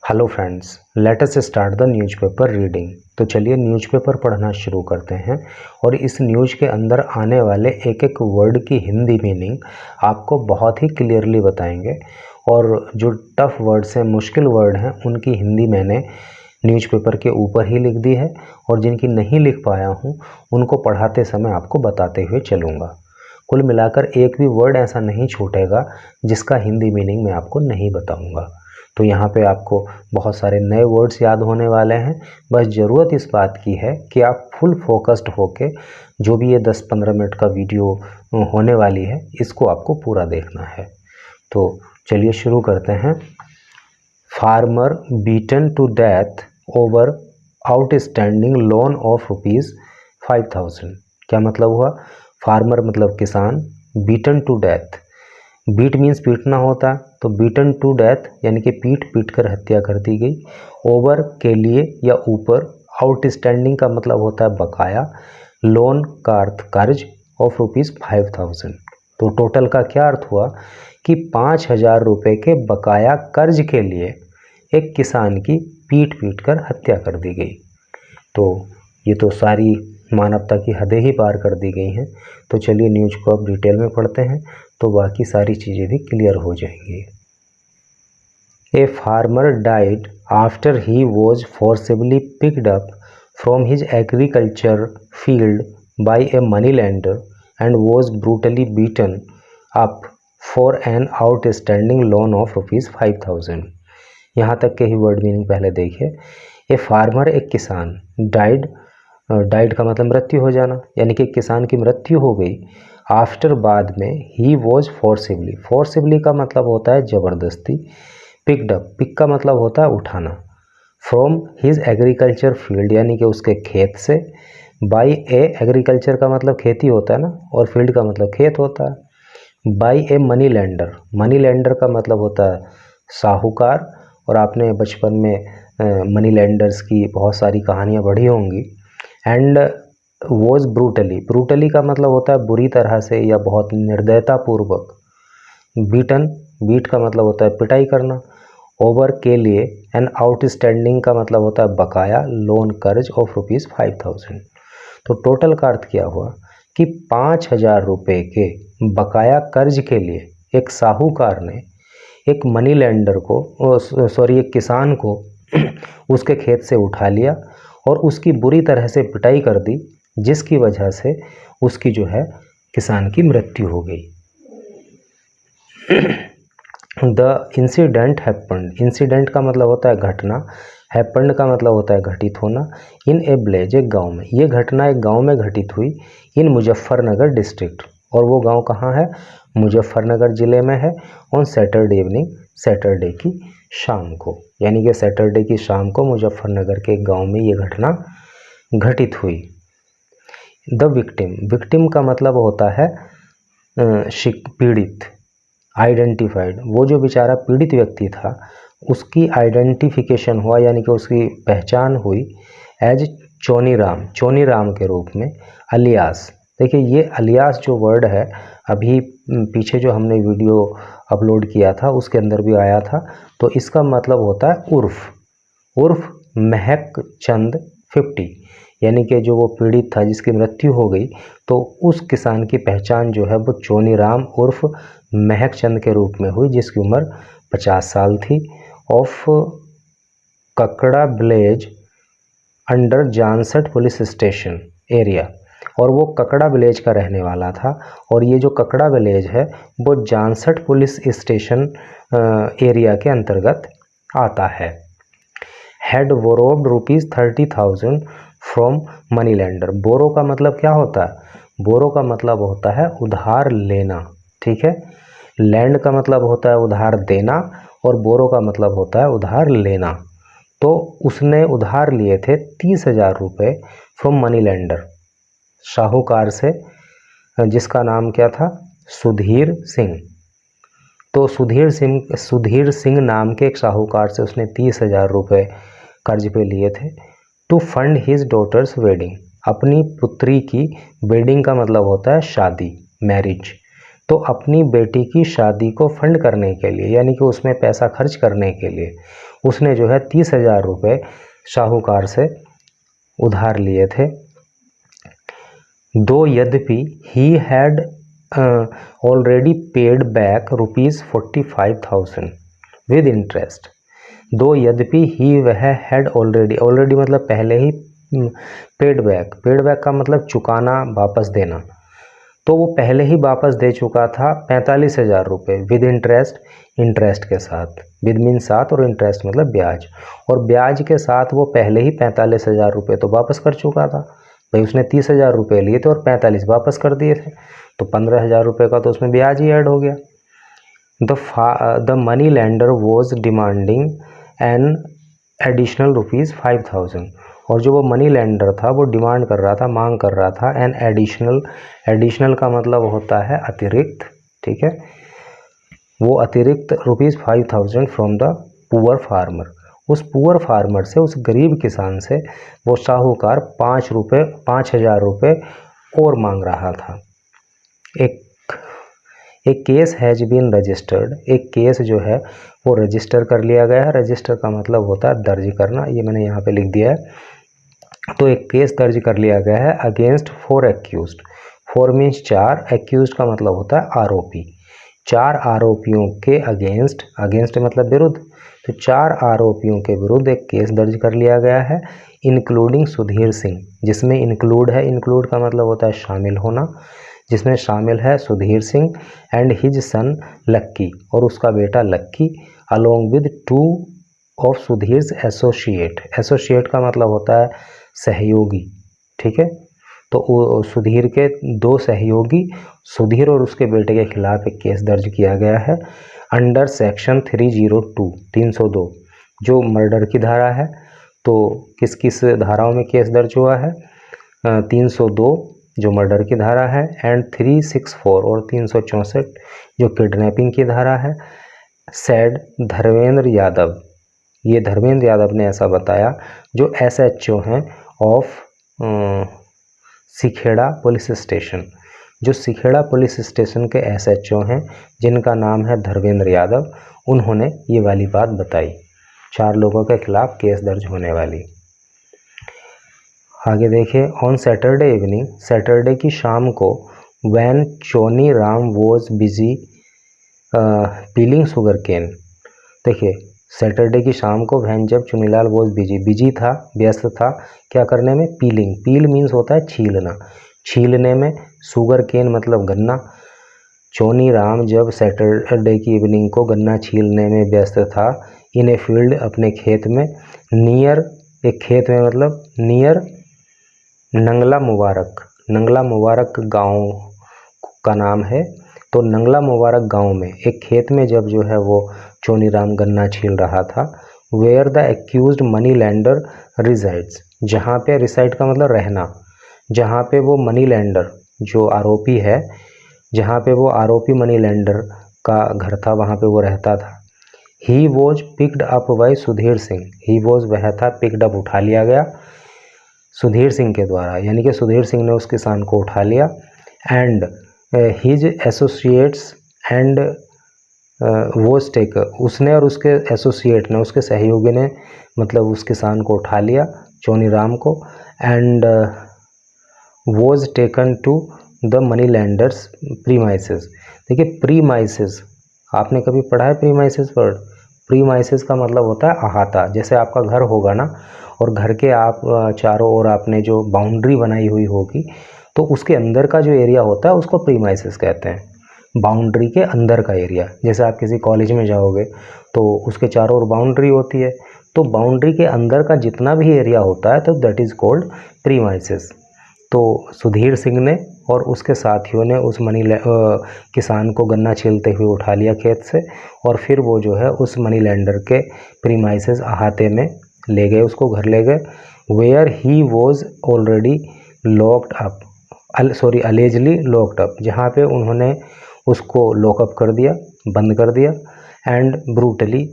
Hello friends, let us start the newspaper reading. तो चलिए newspaper पढ़ना शुरू करते हैं और इस न्यूज़ के अंदर आने वाले एक एक वर्ड की हिंदी मीनिंग आपको बहुत ही क्लियरली बताएंगे। और जो टफ वर्ड्स हैं, मुश्किल वर्ड हैं, उनकी हिंदी मैंने न्यूज़पेपर के ऊपर ही लिख दी है और जिनकी नहीं लिख पाया हूँ उनको पढ़ाते समय आपको बताते हुए चलूँगा। कुल मिलाकर एक भी वर्ड ऐसा नहीं छूटेगा जिसका हिंदी मीनिंग मैं आपको नहीं बताऊँगा। तो यहाँ पे आपको बहुत सारे नए वर्ड्स याद होने वाले हैं। बस ज़रूरत इस बात की है कि आप फुल फोकस्ड होके जो भी ये 10-15 मिनट का वीडियो होने वाली है इसको आपको पूरा देखना है। तो चलिए शुरू करते हैं। Farmer beaten to death over outstanding loan of ₹5000। क्या मतलब हुआ? फार्मर मतलब किसान, beaten to death, beat means पीटना होता है, तो बीटन टू डेथ यानी कि पीट कर हत्या कर दी गई। ओवर के लिए या ऊपर, आउटस्टैंडिंग का मतलब होता है बकाया, लोन का अर्थ कर्ज, ऑफ ₹5000। तो टोटल का क्या अर्थ हुआ कि 5000 रुपये के बकाया कर्ज के लिए एक किसान की पीट कर हत्या कर दी गई। तो ये तो सारी मानवता की हदें ही पार कर दी गई हैं। तो चलिए न्यूज़ को अब डिटेल में पढ़ते हैं तो बाकी सारी चीज़ें भी क्लियर हो जाएंगी। A farmer died after he was forcibly picked up from his agriculture field by a money lender and was brutally beaten up for an outstanding loan of ₹5000। यहाँ तक के ही वर्ड मीनिंग पहले देखिए। ए फार्मर एक किसान, died का मतलब मृत्यु हो जाना, यानी कि किसान की मृत्यु हो गई। आफ्टर बाद में, ही वॉज फोर्सिबली का मतलब होता है ज़बरदस्ती, पिक्ड अप, पिक का मतलब होता है उठाना, फ्रॉम हिज एग्रीकल्चर फील्ड यानी कि उसके खेत से, बाई ए, एग्रीकल्चर का मतलब खेती होता है ना, और फील्ड का मतलब खेत होता है। बाई ए मनी लेंडर का मतलब होता है साहूकार, और आपने बचपन में मनी लेंडर्स की बहुत सारी कहानियाँ पढ़ी होंगी। एंड वॉज ब्रूटली का मतलब होता है बुरी तरह से या बहुत निर्दयता पूर्वक। बीट का मतलब होता है पिटाई करना। ओवर के लिए, एन आउटस्टैंडिंग का मतलब होता है बकाया, लोन कर्ज ऑफ ₹5000। तो टोटल का अर्थ क्या हुआ कि 5000 रुपये के बकाया कर्ज के लिए एक साहूकार ने एक मनी लेंडर को, एक किसान को उसके खेत से उठा लिया और उसकी बुरी तरह से पिटाई कर दी, जिसकी वजह से उसकी जो है किसान की मृत्यु हो गई। द इंसिडेंट हैपेंड, इंसिडेंट का मतलब होता है घटना, हैपेंड का मतलब होता है घटित होना। इन ए विलेज, एक गाँव में, ये घटना एक गाँव में घटित हुई। इन मुजफ्फरनगर डिस्ट्रिक्ट, और वो गांव कहाँ है? मुजफ्फरनगर ज़िले में है। ऑन सैटरडे इवनिंग, सैटरडे की शाम को, यानी कि सैटरडे की शाम को मुजफ्फरनगर के एक गांव में ये घटना घटित हुई। द विक्टिम का मतलब होता है पीड़ित, आइडेंटिफाइड, वो जो बेचारा पीड़ित व्यक्ति था उसकी आइडेंटिफिकेशन हुआ, यानी कि उसकी पहचान हुई एज चोनी राम के रूप में, अलियास। देखिए ये अलियास जो वर्ड है, अभी पीछे जो हमने वीडियो अपलोड किया था उसके अंदर भी आया था। तो इसका मतलब होता है उर्फ महक चंद 50, यानी कि जो वो पीड़ित था जिसकी मृत्यु हो गई, तो उस किसान की पहचान जो है वो चोनी राम उर्फ महक चंद के रूप में हुई, जिसकी उम्र 50 साल थी। Of Kakda village under Jansath police station area, और वो ककड़ा विलेज का रहने वाला था। और ये जो ककड़ा विलेज है वो जानसठ पुलिस स्टेशन एरिया के अंतर्गत आता है। Had borrowed ₹30,000 from money lender. Borrow का मतलब क्या होता है? बोरो का मतलब होता है उधार लेना, ठीक है। लैंड का मतलब होता है उधार देना, और बोरो का मतलब होता है उधार लेना। तो उसने उधार लिए थे 30,000 रुपये फ्रॉम मनी लेंडर, साहूकार से, जिसका नाम क्या था? सुधीर सिंह। तो सुधीर सिंह नाम के एक साहूकार से उसने 30,000 रुपये कर्ज पे लिए थे। To fund his daughter's wedding, अपनी पुत्री की, वेडिंग का मतलब होता है शादी, मैरिज। तो अपनी बेटी की शादी को फंड करने के लिए, यानी कि उसमें पैसा खर्च करने के लिए उसने जो है 30,000 रुपये साहूकार से उधार लिए थे। दो यद्यपि he had already paid back ₹45,000 with interest. दो यद्यपि ही वह हैड ऑलरेडी मतलब पहले ही पेड बैक का मतलब चुकाना, वापस देना, तो वो पहले ही वापस दे चुका था 45,000 रुपये विद इंटरेस्ट के साथ। विद मीन साथ और इंटरेस्ट मतलब ब्याज, और ब्याज के साथ वो पहले ही 45,000 रुपये तो वापस कर चुका था। भाई उसने 30,000 रुपये लिए थे और 45 वापस कर दिए थे, तो 15,000 रुपये का तो उसमें ब्याज ही ऐड हो गया। The money lender was demanding an additional ₹5,000, और जो वो मनी लेंडर था वो डिमांड कर रहा था, मांग कर रहा था एन एडिशनल का मतलब होता है अतिरिक्त, ठीक है, वो अतिरिक्त ₹5,000 फ्रॉम द पुअर फार्मर। उस पुअर फार्मर से, उस गरीब किसान से वो साहूकार 5,000 रुपये और मांग रहा था। एक केस हैज बीन रजिस्टर्ड, एक केस जो है वो रजिस्टर कर लिया गया है। रजिस्टर का मतलब होता है दर्ज करना, ये मैंने यहाँ पे लिख दिया है। तो एक केस दर्ज कर लिया गया है अगेंस्ट 4 एक्यूज्ड। 4 मीन्स 4, एक्यूज्ड का मतलब होता है आरोपी। 4 आरोपियों के अगेंस्ट मतलब विरुद्ध, तो 4 आरोपियों के विरुद्ध एक केस दर्ज कर लिया गया है, इंक्लूडिंग सुधीर सिंह, जिसमें इंक्लूड है, इंक्लूड का मतलब होता है शामिल होना, जिसमें शामिल है Sudhir Singh and his son Lucky, और उसका बेटा Lucky, along with 2 of Sudhir's associate का मतलब होता है सहयोगी, ठीक है। तो सुधीर के 2 सहयोगी, सुधीर और उसके बेटे के खिलाफ एक केस दर्ज किया गया है अंडर सेक्शन 302 जो मर्डर की धारा है। तो किस किस धाराओं में केस दर्ज हुआ है? 302 जो मर्डर की धारा है, एंड 364 और 364 जो किडनैपिंग की धारा है। सैड धर्मेंद्र यादव, ये धर्मेंद्र यादव ने ऐसा बताया, जो SHO हैं ऑफ सिखेड़ा पुलिस स्टेशन, जो सिखेड़ा पुलिस स्टेशन के SHO हैं जिनका नाम है धर्मेंद्र यादव, उन्होंने ये वाली बात बताई, 4 लोगों के खिलाफ केस दर्ज होने वाली। आगे देखिए, ऑन सैटरडे इवनिंग, सैटरडे की शाम को, when Choni Ram was busy peeling sugar cane. देखिए सैटरडे की शाम को वैन जब चुनीलाल वॉज बिजी था, व्यस्त था, क्या करने में? पील मीन्स होता है छीलना, छीलने में, शुगर केन मतलब गन्ना। चोनी राम जब सैटरडे की इवनिंग को गन्ना छीलने में व्यस्त था, इन ए फील्ड अपने खेत में, नियर एक खेत में मतलब नियर नंगला मुबारक गांव का नाम है। तो नंगला मुबारक गांव में एक खेत में जब जो है वो चोनीराम गन्ना छील रहा था, where the accused money lender resides, जहाँ पे रिसाइड का मतलब रहना, जहाँ पे वो मनी लेंडर जो आरोपी है, जहाँ पे वो आरोपी मनी लेंडर का घर था, वहाँ पे वो रहता था। He was picked up by Sudhir Singh, he was वह था, पिक्ड अप उठा लिया गया सुधीर सिंह के द्वारा, यानी कि सुधीर सिंह ने उस किसान को उठा लिया। And his associates and was taker, उसने और उसके एसोसिएट ने, उसके सहयोगी ने मतलब उस किसान को उठा लिया चोनीराम को। And was taken to the money lender's premises. देखिए प्रीमाइसेस आपने कभी पढ़ा है? प्रीमाइसेस वर्ड, प्रीमाइसेस का मतलब होता है अहाता। जैसे आपका घर होगा ना, और घर के आप चारों ओर आपने जो बाउंड्री बनाई हुई होगी, तो उसके अंदर का जो एरिया होता है उसको प्रीमाइसेस कहते हैं। बाउंड्री के अंदर का एरिया, जैसे आप किसी कॉलेज में जाओगे तो उसके चारों ओर बाउंड्री होती है, तो बाउंड्री के अंदर का जितना भी एरिया होता है तो दैट इज़ कॉल्ड प्रीमाइसेस। तो सुधीर सिंह ने और उसके साथियों ने उस किसान को गन्ना छीलते हुए उठा लिया खेत से, और फिर वो जो है उस मनी लेंडर के प्रीमाइसेस अहाते में ले गए, उसको घर ले गए। Where he was already locked up, allegedly locked up, जहाँ पे उन्होंने उसको लॉकअप कर दिया, बंद कर दिया। एंड ब्रूटली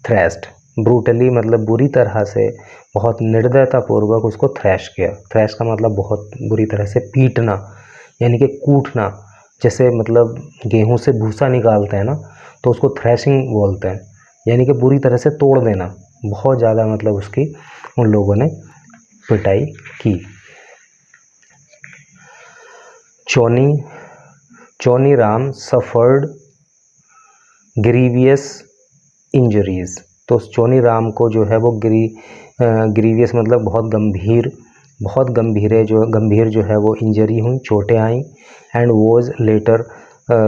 थ्रैश्ड, ब्रूटली मतलब बुरी तरह से, बहुत निर्दयतापूर्वक उसको थ्रैश किया। थ्रैश का मतलब बहुत बुरी तरह से पीटना, यानी कि कूटना। जैसे मतलब गेहूं से भूसा निकालते हैं ना, तो उसको थ्रैशिंग बोलते हैं, यानी कि बुरी तरह से तोड़ देना, बहुत ज़्यादा मतलब उसकी उन लोगों ने पिटाई की। चोनी राम सफर्ड ग्रीवियस इंजरीज। तो चोनी राम को जो है वो ग्रीवियस मतलब बहुत गंभीर जो है वो इंजरी हुई, चोटें आई। And was later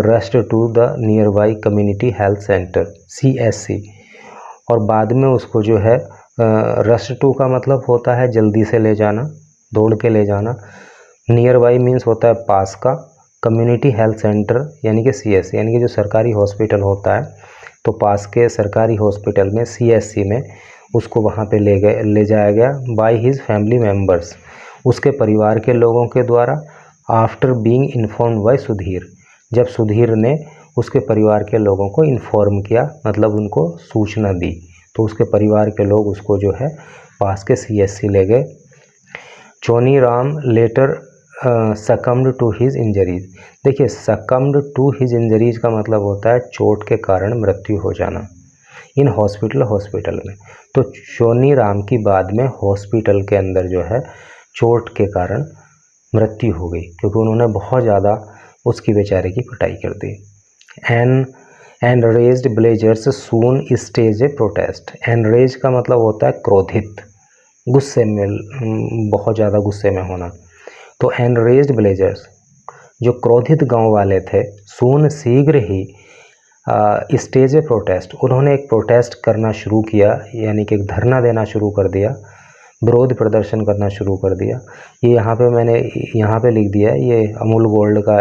rushed to the nearby community health centre CSC। और बाद में उसको जो है रस्ट टू का मतलब होता है जल्दी से ले जाना, दौड़ के ले जाना। नियर बाई मीन्स होता है पास का, कम्युनिटी हेल्थ सेंटर यानी कि CSC यानी कि जो सरकारी हॉस्पिटल होता है, तो पास के सरकारी हॉस्पिटल में CSC में उसको वहाँ पे ले जाया गया बाय हिज फैमिली मेम्बर्स, उसके परिवार के लोगों के द्वारा। After being informed by Sudhir, जब सुधीर ने उसके परिवार के लोगों को इन्फॉर्म किया, मतलब उनको सूचना दी, तो उसके परिवार के लोग उसको जो है पास के CSC ले गए। Choni Ram later succumbed to his injuries. देखिए, सकम्ड टू हिज इंजरीज का मतलब होता है चोट के कारण मृत्यु हो जाना इन हॉस्पिटल में। तो चोनी राम की बाद में हॉस्पिटल के अंदर जो है चोट के कारण मृत्यु हो गई, क्योंकि उन्होंने बहुत ज़्यादा उसकी बेचारे की पिटाई कर दी। Enraged blazers soon stage A protest. Enrage का मतलब होता है क्रोधित, गुस्से में, बहुत ज़्यादा गुस्से में होना। तो एनरेज्ड ब्लेजर्स, जो क्रोधित गांव वाले थे, सून शीघ्र ही स्टेज ए प्रोटेस्ट, उन्होंने एक प्रोटेस्ट करना शुरू किया, यानी कि एक धरना देना शुरू कर दिया, विरोध प्रदर्शन करना शुरू कर दिया। ये मैंने यहाँ पे लिख दिया है, ये अमूल गोल्ड का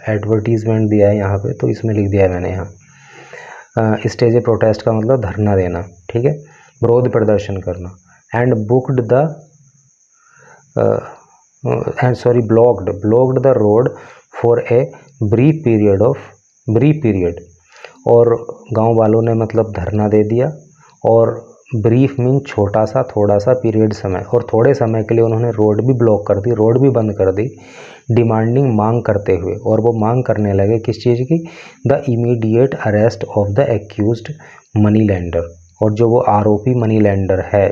एडवर्टीजमेंट दिया है यहाँ पे, तो इसमें लिख दिया है मैंने यहाँ। स्टेज ए प्रोटेस्ट का मतलब धरना देना, ठीक है, विरोध प्रदर्शन करना। And booked the blocked the road for a brief period. और गांव वालों ने मतलब धरना दे दिया, और ब्रीफ मीन छोटा सा, थोड़ा सा पीरियड समय, और थोड़े समय के लिए उन्होंने रोड भी ब्लॉक कर दी, रोड भी बंद कर दी, डिमांडिंग, मांग करते हुए। और वो मांग करने लगे किस चीज़ की? The immediate arrest of the accused money lender. और जो वो आरोपी मनी लैंडर है,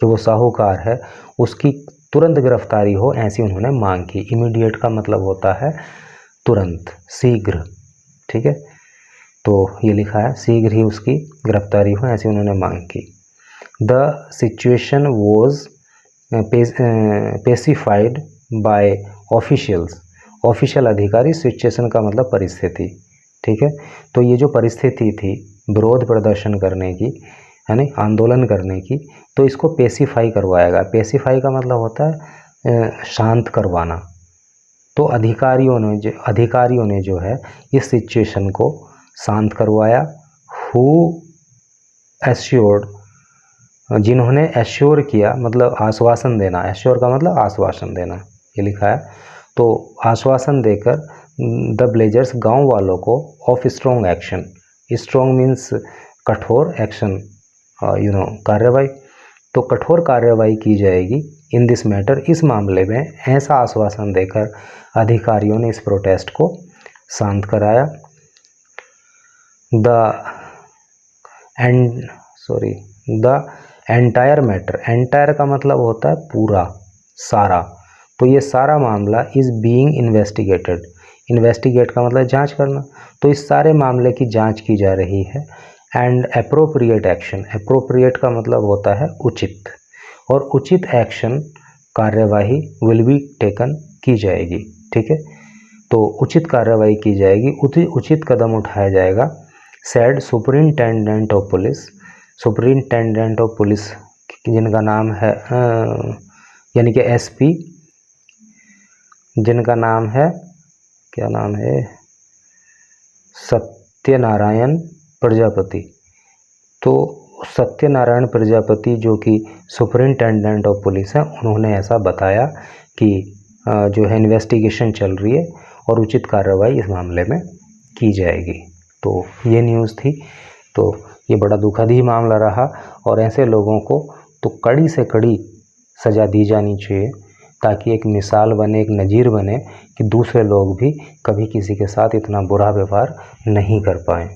जो वो साहूकार है, उसकी तुरंत गिरफ्तारी हो, ऐसी उन्होंने मांग की। इमीडिएट का मतलब होता है तुरंत, शीघ्र, ठीक है। तो ये लिखा है शीघ्र ही उसकी गिरफ्तारी हो, ऐसी उन्होंने मांग की। The situation was pacified by officials. Official अधिकारी, सिचुएशन का मतलब परिस्थिति, ठीक है। तो ये जो परिस्थिति थी विरोध प्रदर्शन करने की, यानी आंदोलन करने की, तो इसको पेसिफाई करवाएगा। पेसिफाई का मतलब होता है शांत करवाना। तो अधिकारियों ने जो है इस सिचुएशन को शांत करवाया। हु एश्योर्ड, जिन्होंने एश्योर किया, मतलब आश्वासन देना, एश्योर का मतलब आश्वासन देना, ये लिखा है। तो आश्वासन देकर द ब्लेजर्स, गांव वालों को, of strong action. Strong means कठोर, एक्शन कार्रवाई। तो कठोर कार्रवाई की जाएगी इन दिस मैटर, इस मामले में, ऐसा आश्वासन देकर अधिकारियों ने इस प्रोटेस्ट को शांत कराया। द एंटायर मैटर, एंटायर का मतलब होता है पूरा, सारा। तो ये सारा मामला इज बीइंग इन्वेस्टिगेटेड। इन्वेस्टिगेट का मतलब जांच करना, तो इस सारे मामले की जांच की जा रही है। एंड अप्रोप्रिएट एक्शन, अप्रोप्रिएट का मतलब होता है उचित, और उचित एक्शन, कार्यवाही, विल बी टेकन, की जाएगी, ठीक है। तो उचित कार्रवाई की जाएगी, उचित कदम उठाया जाएगा। Sad superintendent of police, superintendent of police जिनका नाम है यानी कि SP, जिनका नाम है, क्या नाम है, सत्यनारायण प्रजापति। तो सत्यनारायण प्रजापति जो कि सुपरिंटेंडेंट ऑफ पुलिस हैं, उन्होंने ऐसा बताया कि जो है इन्वेस्टिगेशन चल रही है और उचित कार्रवाई इस मामले में की जाएगी। तो ये न्यूज़ थी। तो ये बड़ा दुखद ही मामला रहा, और ऐसे लोगों को तो कड़ी से कड़ी सज़ा दी जानी चाहिए, ताकि एक मिसाल बने, एक नज़ीर बने कि दूसरे लोग भी कभी किसी के साथ इतना बुरा व्यवहार नहीं कर पाएँ।